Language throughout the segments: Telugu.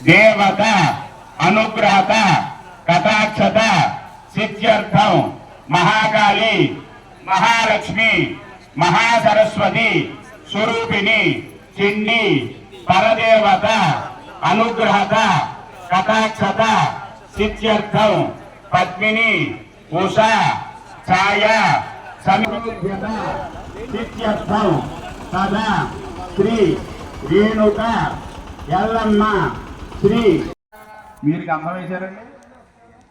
దేవత అనుగ్రహత కటాక్షత సిద్ధ్యర్థం మహాకాళి మహాలక్ష్మి మహాసరస్వతి స్వరూపిణి చిండి పరదేవత అనుగ్రహత కటాక్షత సిద్ధ్యర్థం పద్మిని ఉషా ఛాయ సమీభ్యత సిద్ధ్యర్థం సదా శ్రీ రేణుక ఎల్లమ్మ శ్రీ. మీరు గంధం వేశారండి,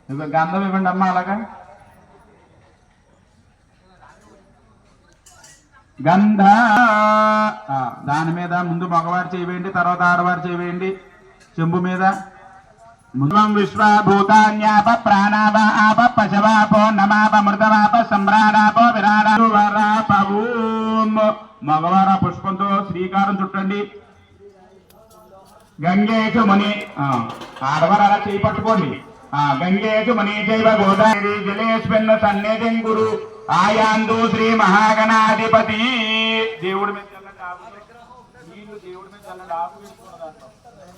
ఇక గంధం ఇవ్వండి అమ్మ. అలాగా గంధ దాని మీద ముందు మగవారు చేయవేయండి, తర్వాత ఆడవారు చేయవేయండి. చెంబు మీద ముందు విశ్వభూతాన్యాప ప్రాణాప ఆప పశవాపో నమాప మృతమాప సంభ్రాడాపో విరాడాపవు. మగవారు పుష్పంతో శ్రీకారం చుట్టండి. గంగేచు ముని, ఆడవారు అలా చేయి పట్టుకోండి. గంగేచు ముని చైవ గోదావరి జలేశ్వన్న సన్నిధిం గురు ఆయాందు శ్రీ మహాగణాధిపతి. దేవుడి మీద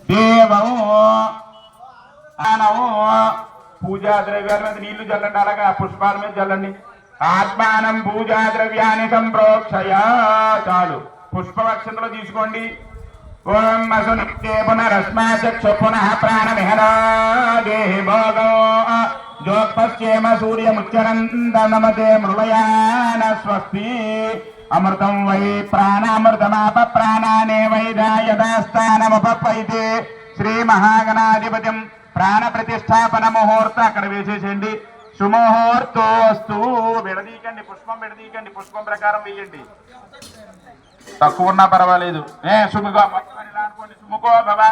దేవము పూజా ద్రవ్యాల మీద నీళ్లు చల్లండి, అలాగా పుష్పాల మీద చల్లండి. ఆత్మానం పూజా ద్రవ్యాన్ని సంప్రోక్షయ. చాలు, పుష్పవక్షంలో తీసుకోండి. ఓం అసునిత్యే పునరస్మాచక్షు పునః ప్రాణమిహరా దేహి భోగో జోత్పశ్చేమ సూర్యముచ్చరందనమతే మృళయాన స్వస్తి. అమృతం వై ప్రాణామృతమాప ప్రాణానే వైదాయదాస్థానముపైతే శ్రీ మహాగణాధిపత్యం ప్రాణ ప్రతిష్టాపన ముహూర్త అక్కడ వేసేసేయండి. సుముహూర్తో వస్తూ విడదీకండి, పుష్పం విడదీకండి, పుష్పం ప్రకారం వేయండి. తక్కువ ఉన్నా పర్వాలేదు. సుముఖో అనుకోండి. సుముఖో భవా,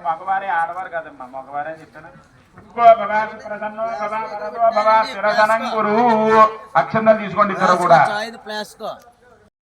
మగవారే ఆడవారు కదమ్మా, మగవారే చెప్పాను. అక్షంతలు తీసుకోండి ఇద్దరు కూడా.